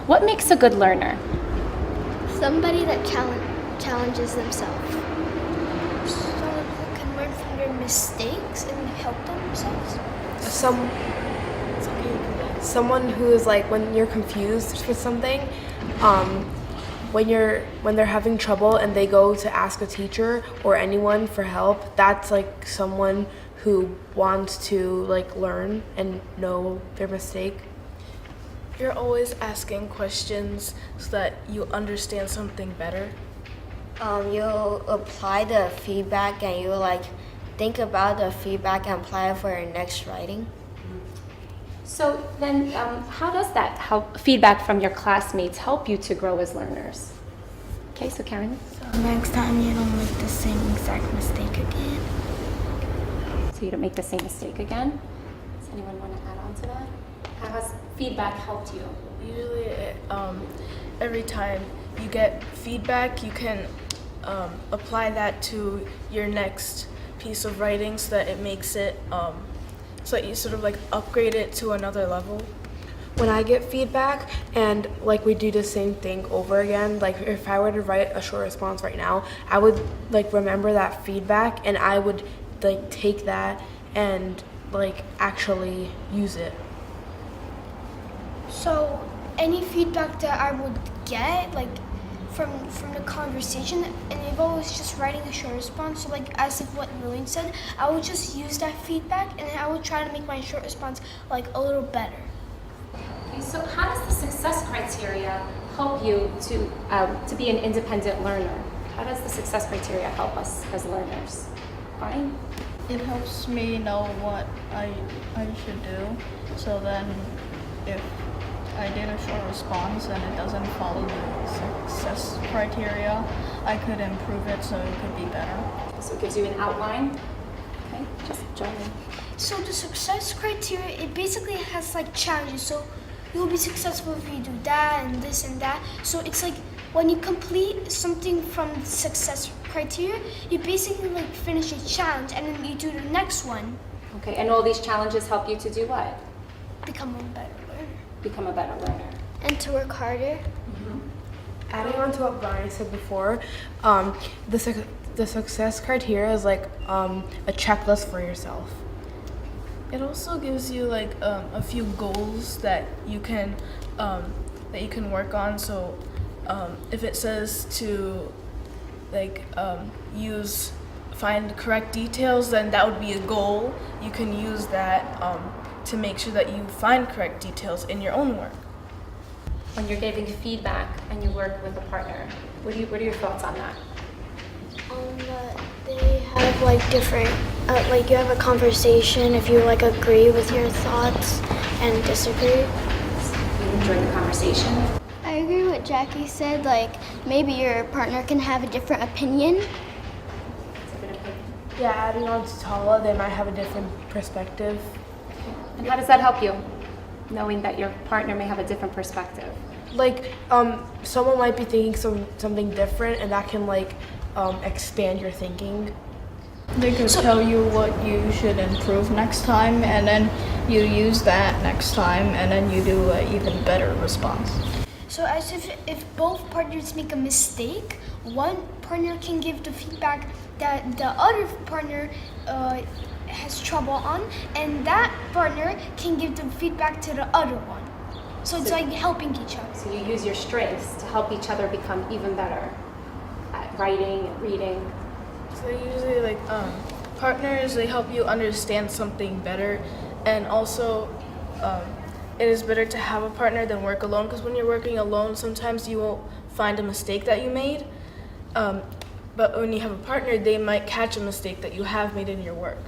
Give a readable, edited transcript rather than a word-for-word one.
What makes a good learner? Somebody that challenges themselves. Someone who can learn from their mistakes and help themselves. Someone who is like when you're confused with something, when they're having trouble and they go to ask a teacher or anyone for help, that's like someone who wants to like learn and know their mistake. You're always asking questions so that you understand something better. You apply the feedback and you like think about the feedback and apply it for your next writing. So then, how does that help feedback from your classmates help you to grow as learners? Okay, so Karen. So next time you don't make the same exact mistake again. So you don't make the same mistake again. Does anyone want to add on to that? How has feedback helped you? Usually, every time you get feedback, you can apply that to your next piece of writing so that it makes it, so that you sort of like upgrade it to another level. When I get feedback and like we do the same thing over again, like if I were to write a short response right now, I would like remember that feedback and I would like take that and like actually use it. So any feedback that I would get, like from the conversation, and if I was just writing a short response, so like as if what Lillian said, I would just use that feedback and then I would try to make my short response like a little better. Okay, so how does the success criteria help you to be an independent learner? How does the success criteria help us as learners? Fine. It helps me know what I should do. So then if I did a short response and it doesn't follow the success criteria, I could improve it so it could be better. So it gives you an outline. Okay, just join in. So the success criteria, it basically has like challenges. So you'll be successful if you do that and this and that. So it's like when you complete something from the success criteria, you basically like finish a challenge and then you do the next one. Okay, and all these challenges help you to do what? Become a better learner. Become a better learner. And to work harder. Adding on to what Brian said before, the success criteria is like a checklist for yourself. It also gives you like a few goals that you can work on. So if it says to like find correct details, then that would be a goal. You can use that to make sure that you find correct details in your own work. When you're giving feedback and you work with a partner, what are your thoughts on that? They have like different, like you have a conversation if you like agree with your thoughts and disagree. You enjoy the conversation? I agree with Jackie said, like maybe your partner can have a different opinion. It's a good opinion. Yeah, adding on to Tala, they might have a different perspective. And how does that help you, knowing that your partner may have a different perspective? Like someone might be thinking something different and that can like expand your thinking. They could tell you what you should improve next time, and then you use that next time, and then you do an even better response. So as if both partners make a mistake, one partner can give the feedback that the other partner has trouble on, and that partner can give the feedback to the other one. So it's like helping each other. So you use your strengths to help each other become even better at writing and reading. So usually like partners, they help you understand something better, and also it is better to have a partner than work alone, because when you're working alone, sometimes you won't find a mistake that you made. But when you have a partner, they might catch a mistake that you have made in your work.